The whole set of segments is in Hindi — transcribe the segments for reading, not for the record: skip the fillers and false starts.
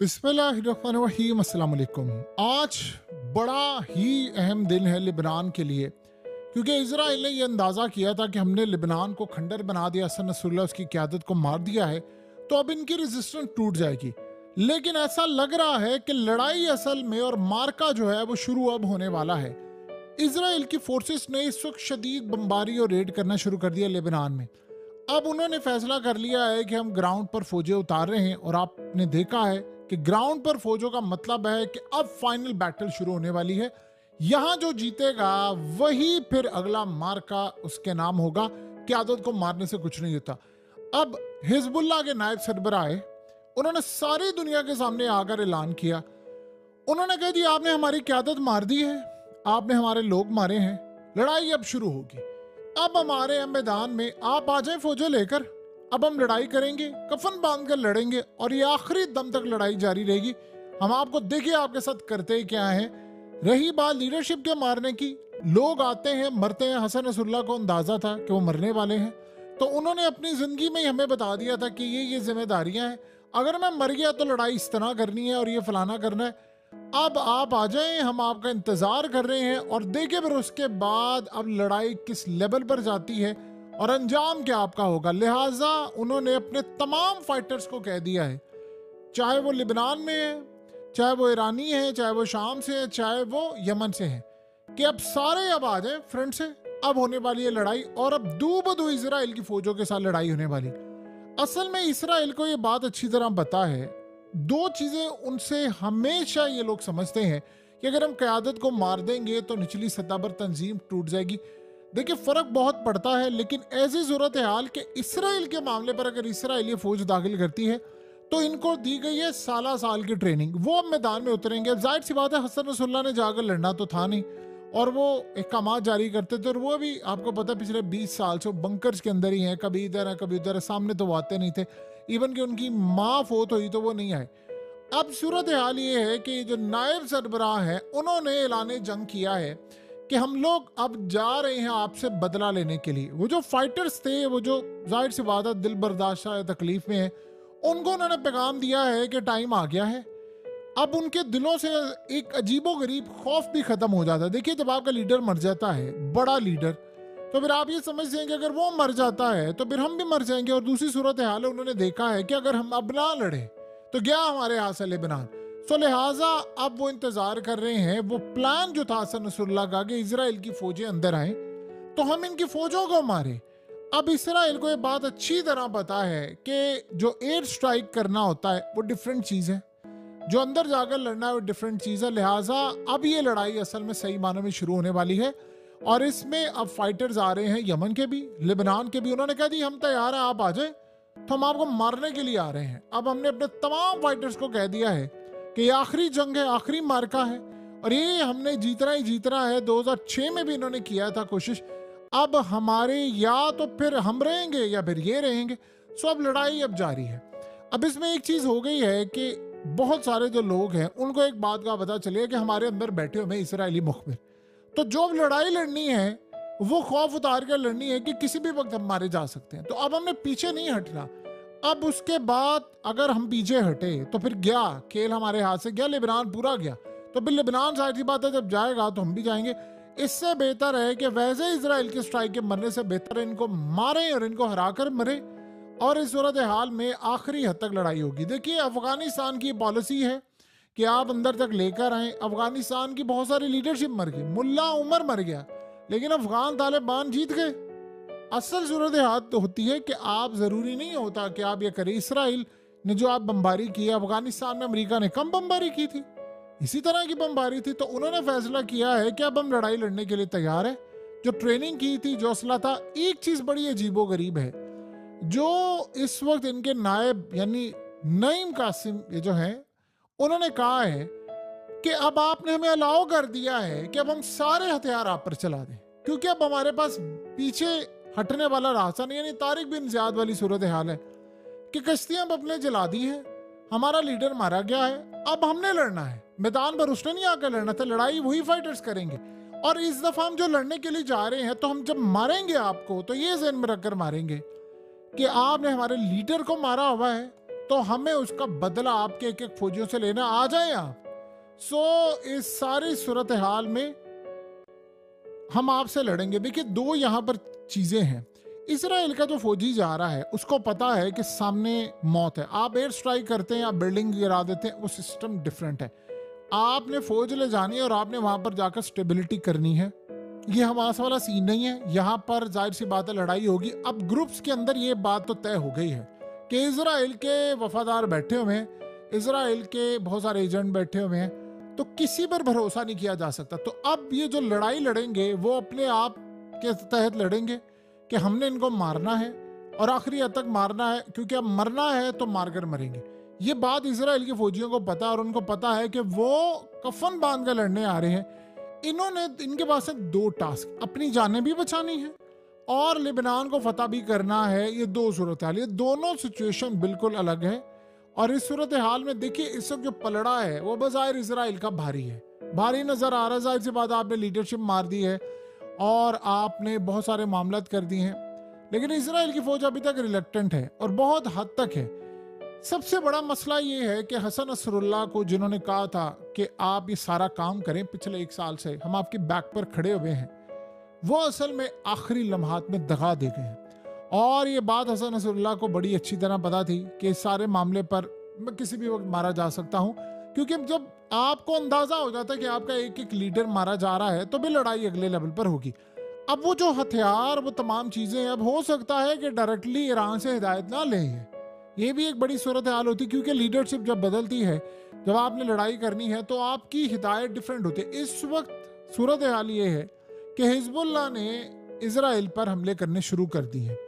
बिस्मिल्लाहिर्रहमानिर्रहीम, अस्सलाम वालेकुम। आज बड़ा ही अहम दिन है लिबनान के लिए, क्योंकि इजराइल ने यह अंदाज़ा किया था कि हमने लिबनान को खंडर बना दिया, हसन नसरुल्लाह उसकी क़यादत को मार दिया है, तो अब इनकी रेजिस्टेंस टूट जाएगी। लेकिन ऐसा लग रहा है कि लड़ाई असल में और मार्का जो है वो शुरू अब होने वाला है। इजराइल की फोर्सेस ने इस वक्त शदीद बमबारी और रेड करना शुरू कर दिया लेबनान में। अब उन्होंने फैसला कर लिया है कि हम ग्राउंड पर फौजें उतार रहे हैं, और आपने देखा है कि ग्राउंड पर फौजों का मतलब है कि अब फाइनल बैटल शुरू होने वाली है। यहां जो जीतेगा वही फिर अगला मार्का उसके नाम होगा। क़यादत को मारने से कुछ नहीं होता। अब हिजबुल्लाह के नायब सरबराह आए, उन्होंने सारी दुनिया के सामने आकर ऐलान किया। उन्होंने कहा जी आपने हमारी क़यादत मार दी है, आपने हमारे लोग मारे हैं, लड़ाई अब शुरू होगी। अब हमारे मैदान में आप आ जाए फौजें लेकर, अब हम लड़ाई करेंगे, कफन बांध कर लड़ेंगे और ये आखिरी दम तक लड़ाई जारी रहेगी। हम आपको देखिए आपके साथ करते क्या है। रही बात लीडरशिप के मारने की, लोग आते हैं मरते हैं। हसन नसरुल्लाह को अंदाजा था कि वो मरने वाले हैं, तो उन्होंने अपनी जिंदगी में ही हमें बता दिया था कि ये जिम्मेदारियां हैं, अगर मैं मर गया तो लड़ाई इस तरह करनी है और ये फलाना करना है। अब आप आ जाएं, हम आपका इंतजार कर रहे हैं और देखिए फिर उसके बाद अब लड़ाई किस लेवल पर जाती है और अंजाम क्या आपका होगा। लिहाजा उन्होंने अपने तमाम फाइटर्स को कह दिया है, चाहे वो लिबनान में है, चाहे वो ईरानी है, चाहे वो शाम से है, चाहे वो यमन से है, कि अब सारे अब आ जाए फ्रंट से। अब होने वाली है लड़ाई और अब दो बदू इजराइल की फौजों के साथ लड़ाई होने वाली। असल में इसराइल को ये बात अच्छी तरह पता है। दो चीजें उनसे हमेशा ये लोग समझते हैं कि अगर हम क़यादत को मार देंगे तो निचली सतह पर तंजीम टूट जाएगी। देखिए फर्क बहुत पड़ता है, लेकिन ऐसी सूरत हाल कि इसराइल के मामले पर अगर इसराइल ये फौज दाखिल करती है तो इनको दी गई है साल की ट्रेनिंग। वो अब मैदान में उतरेंगे। जाहिर सी बात है हसन नसरुल्लाह ने जाकर लड़ना तो था नहीं, और वो अहकाम जारी करते थे, और वो भी आपको पता है पिछले 20 साल से बंकर्स के अंदर ही हैं, कभी इधर है कभी उधर है, सामने तो वो आते नहीं थे। इवन कि उनकी माँ फोत हुई तो वो नहीं आए। अब सूरत हाल ये है कि जो नायब सरबराह है उन्होंने ऐलान जंग किया है कि हम लोग अब जा रहे हैं आपसे बदला लेने के लिए। वो जो फाइटर्स थे, वो जो जाहिर सी बात है दिल बर्दाश्त या तकलीफ में है, उनको उन्होंने पैगाम दिया है कि टाइम आ गया है। अब उनके दिलों से एक अजीबो गरीब खौफ भी खत्म हो जाता है। देखिए जब आपका लीडर मर जाता है, बड़ा लीडर, तो फिर आप ये समझते हैं कि अगर वो मर जाता है तो फिर हम भी मर जाएंगे। और दूसरी सूरत हाल है, उन्होंने देखा है कि अगर हम अब ना लड़े तो क्या हमारे हाथ से लेबनान। सो लिहाजा अब वो इंतजार कर रहे हैं। वो प्लान जो था हसन नसरुल्लाह का कि इजराइल की फौजें अंदर आए तो हम इनकी फौजों को मारे। अब इसराइल को ये बात अच्छी तरह पता है कि जो एयर स्ट्राइक करना होता है वो डिफरेंट चीज है, जो अंदर जाकर लड़ना है वो डिफरेंट चीज है। लिहाजा अब ये लड़ाई असल में सही मानों में शुरू होने वाली है, और इसमें अब फाइटर्स आ रहे हैं यमन के भी, लेबनान के भी। उन्होंने कहा जी हम तैयार हैं, आप आ जाए, तो हम आपको मारने के लिए आ रहे हैं। अब हमने अपने तमाम फाइटर्स को कह दिया है कि ये आखिरी जंग है, आखिरी मार्का है, और ये हमने जीतना ही जीतना है। 2006 में भी इन्होंने किया था कोशिश। अब हमारे या तो फिर हम रहेंगे या फिर ये रहेंगे। सो अब लड़ाई अब जारी है। अब इसमें एक चीज हो गई है कि बहुत सारे जो लोग हैं उनको एक बात का पता चले कि हमारे अंदर बैठे हुए इसराइली मुखबिर, तो जो लड़ाई लड़नी है वो खौफ उतार कर लड़नी है कि किसी भी वक्त हम मारे जा सकते हैं। तो अब हमने पीछे नहीं हटना। अब उसके बाद अगर हम पीछे हटे तो फिर गया खेल, हमारे हाथ से गया, लेबनान पूरा गया। तो फिर लेबनान जाहिर सी बात है जब जाएगा तो हम भी जाएंगे। इससे बेहतर है कि वैसे इजराइल के स्ट्राइक के मरने से बेहतर है इनको मारें और इनको हरा कर मरे, और इस सूरत हाल में आखिरी हद तक लड़ाई होगी। देखिए अफगानिस्तान की पॉलिसी है कि आप अंदर तक लेकर आए। अफगानिस्तान की बहुत सारी लीडरशिप मर गई, मुल्ला उमर मर गया, लेकिन अफगान तालिबान जीत गए। असल सूरत हाल तो होती है कि आप जरूरी नहीं होता कि आप ये करें। इसराइल ने जो आप बमबारी की, अफगानिस्तान में अमेरिका ने कम बमबारी की थी, इसी तरह की बमबारी थी। तो उन्होंने फैसला किया है कि अब हम लड़ाई लड़ने के लिए तैयार है। जो ट्रेनिंग की थी, जो असला था। एक चीज बड़ी अजीबो गरीब है, जो इस वक्त इनके नायब यानी नईम कासिम ये जो है, उन्होंने कहा है कि अब आपने हमें अलाउ कर दिया है कि अब हम सारे हथियार आप पर चला दें, क्योंकि अब हमारे पास पीछे हटने वाला रास्ता नहीं। यानी तारिक बिन ज़ियाद वाली सूरत हाल है कि कश्तियां अब अपने जला दी हैं, हमारा लीडर मारा गया है, अब हमने लड़ना है। मैदान पर उसने नहीं आकर लड़ना था, लड़ाई वही फाइटर्स करेंगे। और इस दफा हम जो लड़ने के लिए जा रहे हैं, तो हम जब मारेंगे आपको तो ये ज़हन में रखकर मारेंगे कि आपने हमारे लीडर को मारा हुआ है, तो हमें उसका बदला आपके एक एक फौजियों से लेना, आ जाए आप। इस सारी सूरत हाल में हम आपसे लड़ेंगे। देखिए, दो यहाँ पर चीजें हैं। इसराइल का जो फौजी जा रहा है उसको पता है कि सामने मौत है। आप एयर स्ट्राइक करते हैं, आप बिल्डिंग गिरा देते हैं, वो सिस्टम डिफरेंट है। आपने फौज ले जानी है और आपने वहां पर जाकर स्टेबिलिटी करनी है। ये हमास वाला सीन नहीं है। यहाँ पर जाहिर सी बात है लड़ाई होगी। अब ग्रुप्स के अंदर ये बात तो तय हो गई है कि इसराइल के वफादार बैठे हुए हैं, इसराइल के बहुत सारे एजेंट बैठे हुए हैं, तो किसी पर भरोसा नहीं किया जा सकता। तो अब ये जो लड़ाई लड़ेंगे वो अपने आप के तहत लड़ेंगे कि हमने इनको मारना है और आखिरी हद तक मारना है, क्योंकि अब मरना है तो मारकर मरेंगे। ये बात इसराइल के फौजियों को पता है और उनको पता है कि वो कफन बांध कर लड़ने आ रहे हैं। इनके पास है दो टास्क, अपनी जानें भी बचानी है और लेबनान को फतह भी करना है। ये दो सूरत हाल, ये दोनों सिचुएशन बिल्कुल अलग है। और इस सूरत हाल में देखिए, इस वक्त जो पलड़ा है वो बज़ाहिर इसराइल का भारी है, भारी नजर आ रहा है। जाहिर सी बात, आपने लीडरशिप मार दी है और आपने बहुत सारे मामलात कर दिए हैं, लेकिन इसराइल की फौज अभी तक रिलक्टेंट है और बहुत हद तक है। सबसे बड़ा मसला ये है कि हसन नसरुल्लाह को जिन्होंने कहा था कि आप ये सारा काम करें, पिछले 1 साल से हम आपके बैक पर खड़े हुए हैं, वो असल में आखिरी लम्हात में दगा दे गए हैं। और ये बात हसन नसरुल्लाह को बड़ी अच्छी तरह पता थी कि इस सारे मामले पर मैं किसी भी वक्त मारा जा सकता हूँ, क्योंकि जब आपको अंदाजा हो जाता है कि आपका एक एक लीडर मारा जा रहा है तो भी लड़ाई अगले लेवल पर होगी। अब वो जो हथियार, वो तमाम चीजें, अब हो सकता है कि डायरेक्टली ईरान से हिदायत ना लें। ये भी एक बड़ी सूरत हाल होती है, क्योंकि लीडरशिप जब बदलती है, जब आपने लड़ाई करनी है तो आपकी हिदायत डिफरेंट होती है। इस वक्त सूरत हाल ये है कि हिजबुल्लाह ने इसराइल पर हमले करने शुरू कर दिए हैं,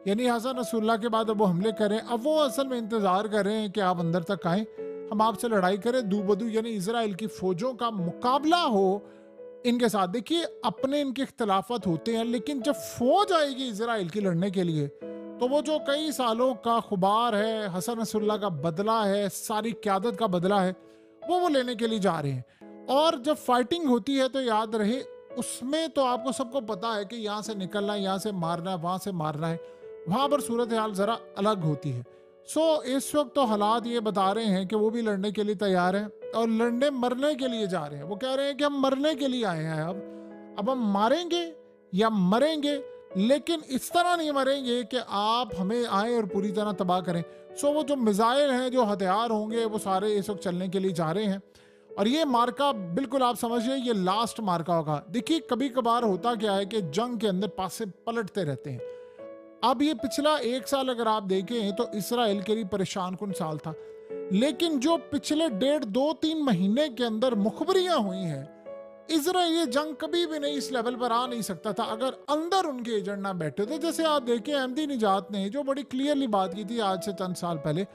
यानी हसन नसरुल्लाह के बाद अब वो हमले करें। अब वो असल में इंतजार कर रहे हैं कि आप अंदर तक आए, हम आपसे लड़ाई करें दू बदू, यानी इसराइल की फौजों का मुकाबला हो इनके साथ। देखिए, अपने इनके इख्तलाफात होते हैं, लेकिन जब फौज आएगी इसराइल की लड़ने के लिए तो वो जो कई सालों का खुबार है, हसन नसरुल्लाह का बदला है, सारी क़यादत का बदला है, वो लेने के लिए जा रहे हैं। और जब फाइटिंग होती है तो याद रहे, उसमें तो आपको सबको पता है कि यहाँ से निकलना है, यहाँ से मारना है, वहाँ से मारना है, वहाँ पर सूरत हाल ज़रा अलग होती है। इस वक्त तो हालात ये बता रहे हैं कि वो भी लड़ने के लिए तैयार हैं और लड़ने मरने के लिए जा रहे हैं। वो कह रहे हैं कि हम मरने के लिए आए हैं, अब हम मारेंगे या मरेंगे, लेकिन इस तरह नहीं मरेंगे कि आप हमें आए और पूरी तरह तबाह करें। वो जो मिसाइल हैं, जो हथियार होंगे, वो सारे इस वक्त चलने के लिए जा रहे हैं। और ये मार्का बिल्कुल आप समझिए ये लास्ट मार्का होगा। देखिए, कभी कभार होता क्या है कि जंग के अंदर पासे पलटते रहते हैं। अब ये पिछला 1 साल अगर आप देखें तो इसराइल के लिए परेशान कुन साल था, लेकिन जो पिछले 1.5-2-3 महीने के अंदर मुखबरियां हुई हैं, इसराइल ये जंग कभी भी नहीं इस लेवल पर आ नहीं सकता था अगर अंदर उनके एजेंट ना बैठे थे। जैसे आप देखें, अहमदी निजात ने जो बड़ी क्लियरली बात की थी आज से चंद साल पहले,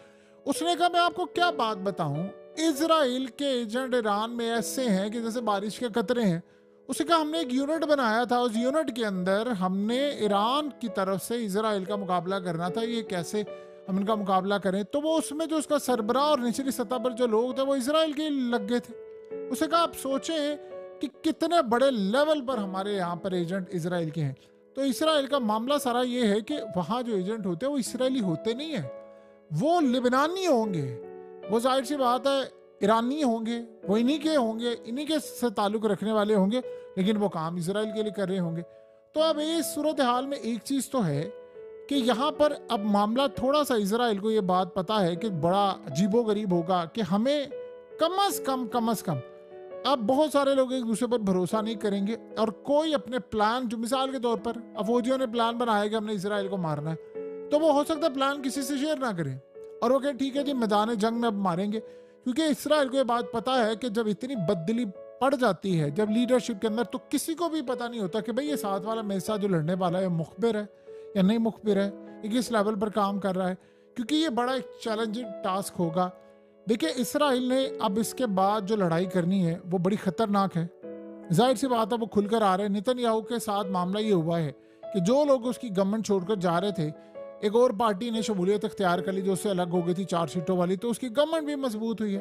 उसने कहा मैं आपको क्या बात बताऊं, इसराइल के एजेंट ईरान में ऐसे हैं कि जैसे बारिश के कतरे हैं। उसे कहा हमने एक यूनिट बनाया था, उस यूनिट के अंदर हमने ईरान की तरफ से इसराइल का मुकाबला करना था, ये कैसे हम इनका मुकाबला करें। तो वो उसमें जो उसका सरबराह और निचली सतह पर जो लोग थे वो इसराइल के लग गए थे। उसे कहा आप सोचें कि कितने बड़े लेवल पर हमारे यहाँ पर एजेंट इसराइल के हैं। तो इसराइल का मामला सारा ये है कि वहाँ जो एजेंट होते हैं वो इसराइली होते नहीं है, वो लिबनानी होंगे, वो जाहिर सी बात है ईरानी होंगे, वो इन्हीं के होंगे, इन्हीं के से ताल्लुक रखने वाले होंगे, लेकिन वो काम इसराइल के लिए कर रहे होंगे। तो अब इस सूरत हाल में एक चीज़ तो है कि यहाँ पर अब मामला थोड़ा सा इसराइल को ये बात पता है कि बड़ा अजीबोगरीब होगा कि हमें कम अज़ कम अब बहुत सारे लोग एक दूसरे पर भरोसा नहीं करेंगे और कोई अपने प्लान, जो मिसाल के तौर पर अफौजियों ने प्लान बनाया कि हमने इसराइल को मारना है, तो वो हो सकता है प्लान किसी से शेयर ना करें और वो कहे ठीक है जी मैदान जंग में अब मारेंगे, क्योंकि इसराइल को ये बात पता है कि जब इतनी बददिली पड़ जाती है जब लीडरशिप के अंदर, तो किसी को भी पता नहीं होता कि भाई ये साथ वाला मेरे साथ जो लड़ने वाला है मुखबिर है या नहीं मुखबिर है, ये किस लेवल पर काम कर रहा है, क्योंकि ये बड़ा एक चैलेंजिंग टास्क होगा। देखिए, इसराइल ने अब इसके बाद जो लड़ाई करनी है वो बड़ी खतरनाक है। जाहिर सी बात है वो खुलकर आ रहे हैं। नेतन्याहू के साथ मामला ये हुआ है कि जो लोग उसकी गवर्नमेंट छोड़कर जा रहे थे, एक और पार्टी ने शमूलियत इख्तियार कर ली जो उससे अलग हो गई थी 4 सीटों वाली, तो उसकी गवर्नमेंट भी मजबूत हुई है।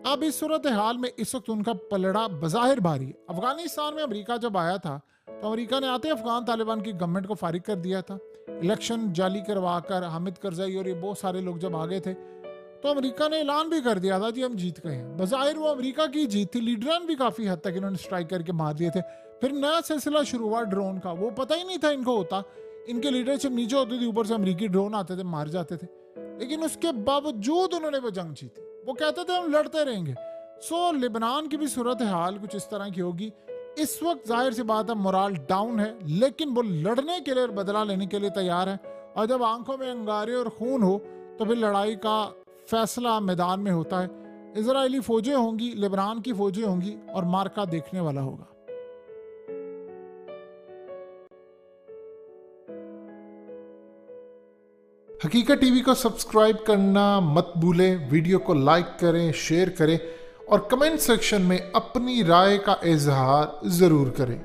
अब इस सूरत हाल में इस वक्त उनका पलड़ा बज़ाहिर भारी है। अफगानिस्तान में अमेरिका जब आया था तो अमेरिका ने आते अफगान तालिबान की गवर्नमेंट को फारिग कर दिया था, इलेक्शन जाली करवा कर हामिद करजाई और ये बहुत सारे लोग जब आ गए थे तो अमेरिका ने ऐलान भी कर दिया था जी हम जीत गए हैं। बज़ाहिर वो अमेरिका की जीत थी, लीडरान भी काफ़ी हद तक इन्होंने स्ट्राइक करके मार दिए थे। फिर नया सिलसिला शुरू हुआ ड्रोन का, वो पता ही नहीं था इनको होता, इनके लीडरशिप नीचे होती थी, ऊपर से अमेरिकी ड्रोन आते थे, मार जाते थे। लेकिन उसके बावजूद उन्होंने वो जंग जीती, वो कहते थे हम लड़ते रहेंगे। सो लेबनान की भी सूरत हाल कुछ इस तरह की होगी। इस वक्त जाहिर सी बात है मोराल डाउन है, लेकिन वो लड़ने के लिए और बदला लेने के लिए तैयार है। और जब आंखों में अंगारे और खून हो तो फिर लड़ाई का फैसला मैदान में होता है। इजरायली फौजें होंगी, लेबनान की फौजें होंगी और मार्का देखने वाला होगा। हकीकत टीवी को सब्सक्राइब करना मत भूलें, वीडियो को लाइक करें, शेयर करें और कमेंट सेक्शन में अपनी राय का इजहार जरूर करें।